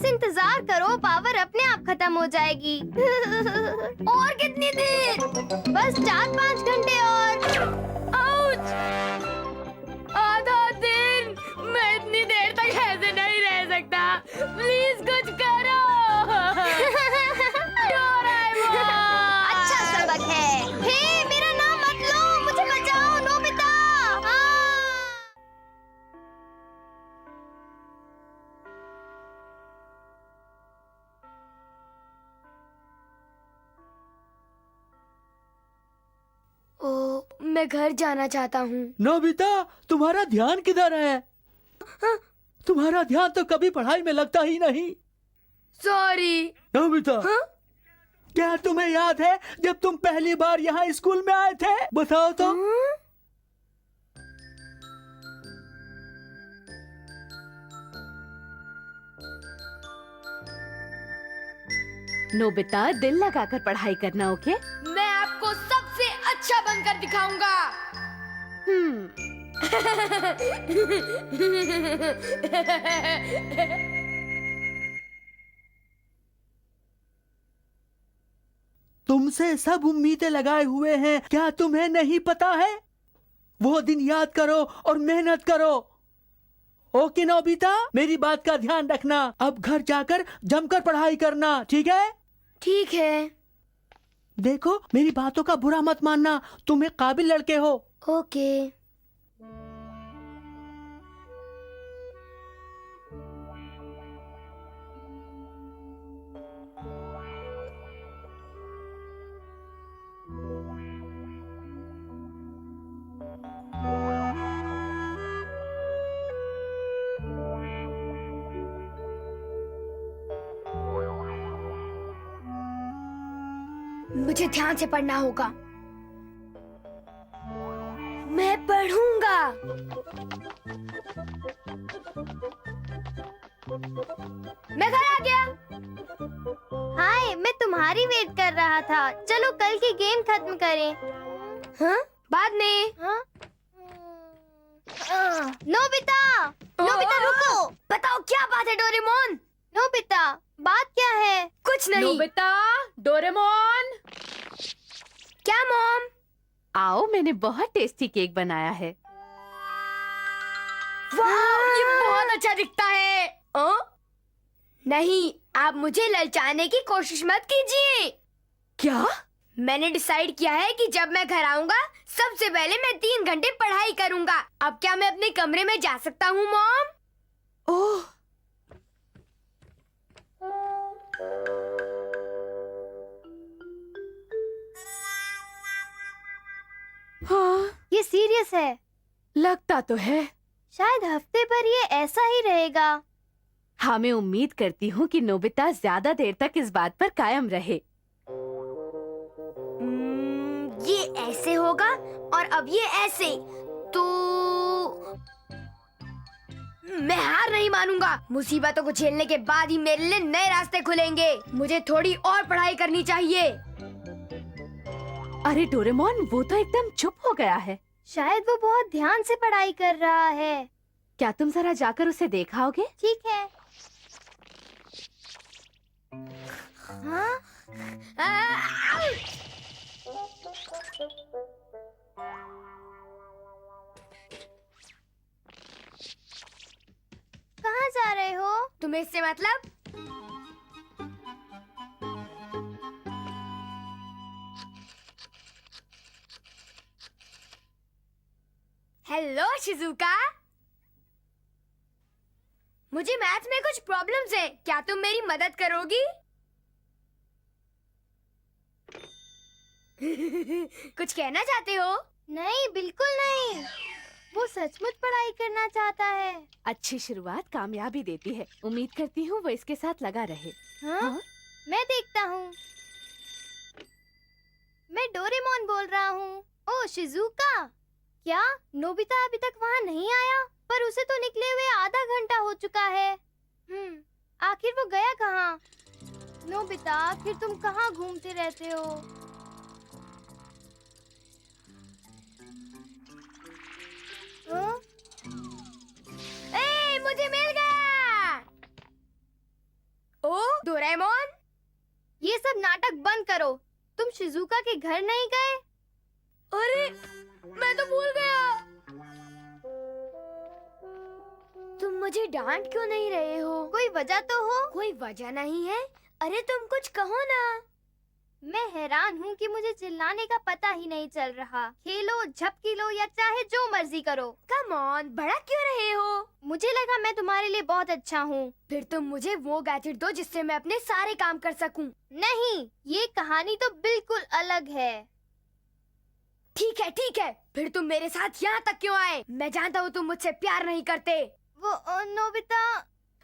बस इंतजार करो, पावर अपने आप खत्म हो जाएगी। और कितनी देर? बस 4-5 घंटे और। आउच! आधा दिन। मैं इतनी देर तक ऐसे नहीं रह सकता। प्लीज कुछ करो। डोरेमोन! अच्छा सबक है। हे, मेरा नाम मत लो, मुझे बचाओ, नोबिता। ओ, मैं घर जाना चाहता हूँ। नोबिता, तुम्हारा ध्यान किधर है? तुम्हारा ध्यान तो कभी पढ़ाई में लगता ही नहीं। सॉरी। नोबिता, क्या तुम्हें याद है जब तुम पहली बार यहाँ स्कूल में आए थे? बताओ तो। नोबिता, दिल लगाकर पढ़ाई करना, ओके? मैं आपको सबसे अच्छा बनकर दिखाऊंगा। तुमसे सब उम्मीदें लगाए हुए हैं, क्या तुम्हें नहीं पता है? वो दिन याद करो और मेहनत करो। ओके नोबिता, मेरी बात का ध्यान रखना। अब घर जाकर जमकर पढ़ाई करना, ठीक है? ठीक है। देखो, मेरी बातों का बुरा मत मानना, तुम एक काबिल लड़के हो। ओके। मुझे ध्यान से पढ़ना होगा। मैं पढ़ूंगा। मैं घर आ गया। हाय, मैं तुम्हारी वेट कर रहा था। चलो कल की गेम खत्म करें। हाँ? बाद में। हाँ? नोबिता, नोबिता रुको। बताओ क्या बात है डोरेमोन? नोबिता, बात क्या है? कुछ नहीं। नोबिता, डोरेमोन, क्या मॉम? आओ, मैंने बहुत टेस्टी केक बनाया है। वाह, ये बहुत अच्छा दिखता है। नहीं, आप मुझे ललचाने की कोशिश मत कीजिए। क्या? मैंने डिसाइड किया है कि जब मैं घर आऊंगा सबसे पहले मैं 3 घंटे पढ़ाई करूंगा। अब क्या मैं अपने कमरे में जा सकता हूँ मॉम? ओह, हाँ, ये सीरियस है। लगता तो है। शायद हफ्ते भर ये ऐसा ही रहेगा। हाँ, मैं उम्मीद करती हूँ कि नोबिता ज्यादा देर तक इस बात पर कायम रहे। ये ऐसे होगा और अब ये ऐसे। तो मैं हार नहीं मानूंगा। मुसीबतों को झेलने के बाद ही मेरे लिए नए रास्ते खुलेंगे। मुझे थोड़ी और पढ़ाई करनी चाहिए। अरे डोरेमोन, वो तो एकदम चुप हो गया है। शायद वो बहुत ध्यान से पढ़ाई कर रहा है। क्या तुम जरा जाकर उसे देखाओगे? ठीक है। हाँ? कहाँ जा रहे हो? तुम्हें इससे मतलब? Hello Shizuka. मुझे मैथ्स में कुछ प्रॉब्लम्स हैं। क्या तुम मेरी मदद करोगी? कुछ कहना चाहते हो? नहीं, बिल्कुल नहीं। वो सचमुच पढ़ाई करना चाहता है। अच्छी शुरुआत कामयाबी देती है। उम्मीद करती हूँ वो इसके साथ लगा रहे। हाँ? हाँ? मैं देखता हूँ। मैं डोरेमोन बोल रहा हूँ। ओह शिजुका, क्या नोबिता अभी तक वहाँ नहीं आया? पर उसे तो निकले हुए आधा घंटा हो चुका है। आखिर वो गया कहाँ? नोबिता, आखिर तुम कहाँ घूमते रहते हो? ए, मुझे मिल गया। डोरेमोन। ये सब नाटक बंद करो। तुम शिजुका के घर नहीं गए? अरे मैं तो भूल गया। तुम मुझे डांट क्यों नहीं रहे हो? कोई वजह तो हो। कोई वजह नहीं है। अरे तुम कुछ कहो ना। मैं हैरान हूँ कि मुझे चिल्लाने का पता ही नहीं चल रहा। खेलो, झपकी लो या चाहे जो मर्जी करो। कम ऑन, बड़ा क्यों रहे हो? मुझे लगा मैं तुम्हारे लिए बहुत अच्छा हूँ। फिर तुम मुझे वो गैजेट दो जिससे मैं अपने सारे काम कर सकूं। नहीं, ये कहानी तो बिल्कुल अलग है। ठीक है, फिर तुम मेरे साथ यहाँ तक क्यों आए? मैं जानता हूँ तुम मुझसे प्यार नहीं करते। वो नोबिता।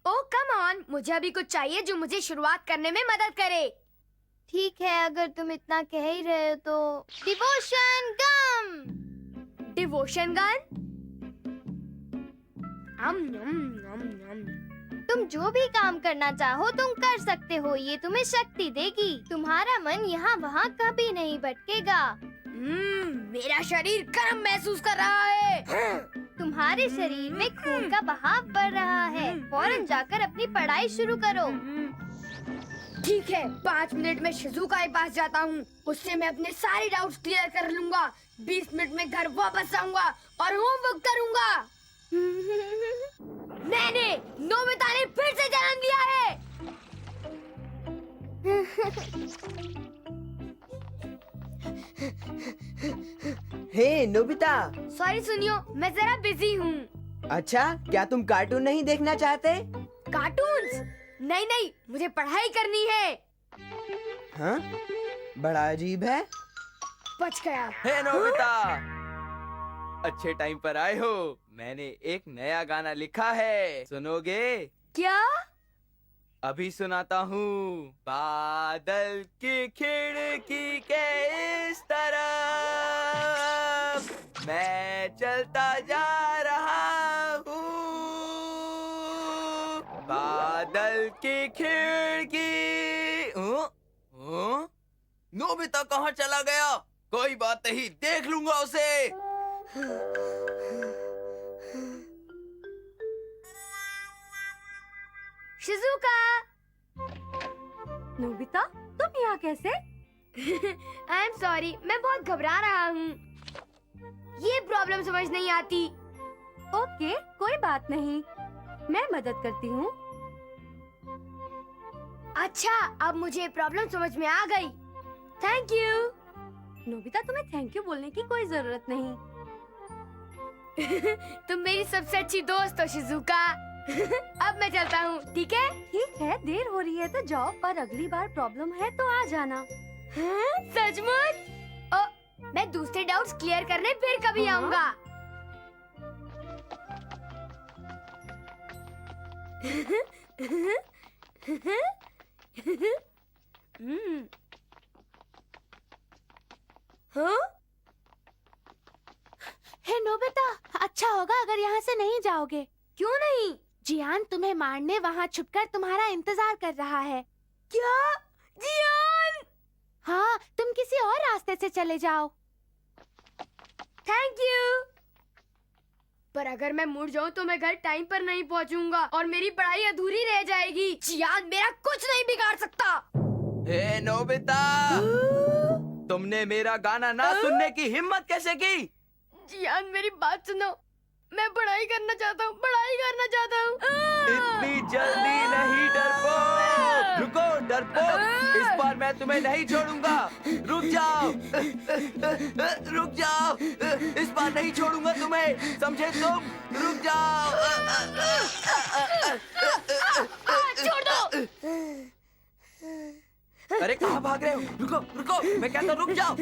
ओह कम ऑन, मुझे अभी कुछ चाहिए जो मुझे शुरुआत करने में मदद करे। ठीक है, अगर तुम इतना कह ही रहे हो तो डिवोशन गम। Devotion gun? नम। तुम जो भी काम करना चाहो तुम कर सकते हो। ये तुम्हें शक्ति देगी। तुम्हारा मन यहाँ वहाँ कभी नहीं भटकेगा। मेरा शरीर गर्म महसूस कर रहा है। तुम्हारे शरीर में खून का बहाव बढ़ रहा है। फौरन जाकर अपनी पढ़ाई शुरू करो। ठीक है, 5 मिनट में शिजुका के पास जाता हूँ। उससे मैं अपने सारे डाउट्स क्लियर कर लूंगा। 20 मिनट में घर वापस आऊंगा और होमवर्क करूंगा। मैंने नोबिता ने फिर से जन्म लिया है। हे नोबिता। सॉरी सुनियो, मैं जरा बिजी हूँ। अच्छा, क्या तुम कार्टून नहीं देखना चाहते? कार्टून्स? नहीं, मुझे पढ़ाई करनी है। हाँ? बड़ा अजीब है। बच गया। हे नोबिता, अच्छे टाइम पर आए हो। मैंने एक नया गाना लिखा है, सुनोगे? क्या? अभी सुनाता हूँ। बादल की खिड़की के इस तरफ मैं चलता जा रहा हूँ। बादल की खिड़की। नोबिता कहाँ चला गया? कोई बात नहीं, देख लूंगा उसे। शिजुका। नोबिता, तुम यहाँ कैसे? आई एम सॉरी, मैं बहुत घबरा रहा हूँ। ये प्रॉब्लम समझ नहीं आती। ओके, कोई बात नहीं, मैं मदद करती हूँ। अच्छा, अब मुझे प्रॉब्लम समझ में आ गई। Thank you. नोबिता, तुम्हें थैंक यू बोलने की कोई जरूरत नहीं। तुम मेरी सबसे अच्छी दोस्त हो शिजुका। अब मैं चलता हूँ, ठीक है? ठीक है, देर हो रही है तो जाओ, पर अगली बार प्रॉब्लम है तो आ जाना। हाँ? सचमुच? मैं दूसरे डाउट्स क्लियर करने फिर कभी आऊंगा। हाँ? हे नोबिता, अच्छा होगा अगर यहाँ से नहीं जाओगे। क्यों नहीं? जियान तुम्हें मारने वहाँ छुपकर तुम्हारा इंतजार कर रहा है। क्या? जियान? हाँ, तुम किसी और रास्ते से चले जाओ। Thank you. पर अगर मैं मुड़ जाऊँ तो मैं घर टाइम पर नहीं पहुँचूंगा और मेरी पढ़ाई अधूरी रह जाएगी। जियान मेरा कुछ नहीं बिगाड़ सकता। हे नोबिता, तुमने मेरा गाना ना सुनने की हिम्मत कैसे की? जियान मेरी बात सुनो, मैं पढ़ाई करना चाहता हूँ। इतनी जल्दी नहीं डरपोक। रुको डरपोक, इस बार मैं तुम्हें नहीं छोड़ूंगा। रुक जाओ, इस बार नहीं छोड़ूंगा तुम्हें, समझे तुम? रुक जाओ। छोड़ दो। अरे कहाँ भाग रहे हो? रुको, मैं कहता हूँ रुक जाओ।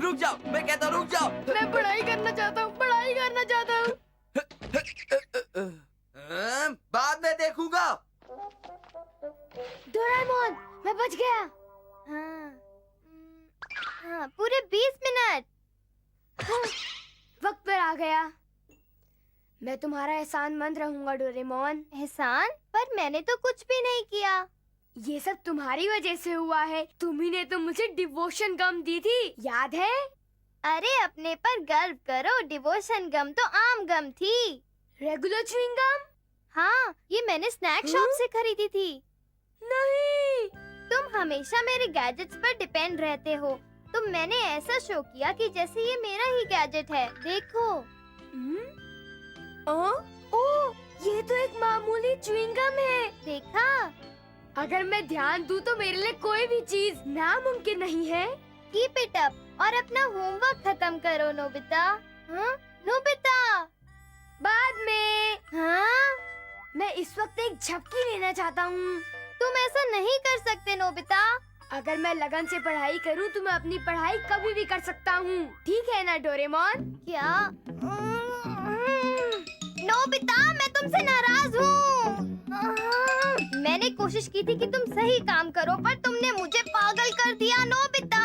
रुक जाओ, मैं कहता हूँ रुक जाओ। मैं पढ़ाई करना चाहता हूँ। बाद में देखूंगा। डोरेमोन, मैं बच गया। हाँ, पूरे 20 मिनट। वक्त पर आ गया। मैं तुम्हारा एहसानमंद रहूंगा डोरेमोन। एहसान? पर मैंने तो कुछ भी नहीं किया। ये सब तुम्हारी वजह से हुआ है। तुम्ही ने तो मुझे डिवोशन गम दी थी, याद है? अरे अपने पर गर्व करो, डिवोशन गम तो आम गम थी। Regular chewing gum? हाँ, ये मैंने स्नैक शॉप से खरीदी थी। नहीं। तुम हमेशा मेरे गैजेट्स पर डिपेंड रहते हो, तो मैंने ऐसा शो किया कि जैसे ये मेरा ही गैजेट है। देखो। ओह, ये तो एक मामूली च्युइंगम है। देखा? अगर मैं ध्यान दूं तो मेरे लिए कोई भी चीज नामुमकिन नहीं है। कीप इट अप और अपना होमवर्क खत्म करो नोबिता। हाँ? नोबिता। बाद में। हाँ? मैं इस वक्त एक झपकी लेना चाहता हूँ। तुम ऐसा नहीं कर सकते नोबिता। अगर मैं लगन से पढ़ाई करूँ तो मैं अपनी पढ़ाई कभी भी कर सकता हूँ। ठीक है ना डोरेमोन? क्या? नोबिता, मैं तुमसे नाराज हूँ। मैंने कोशिश की थी कि तुम सही काम करो, पर तुमने मुझे पागल कर दिया नोबिता।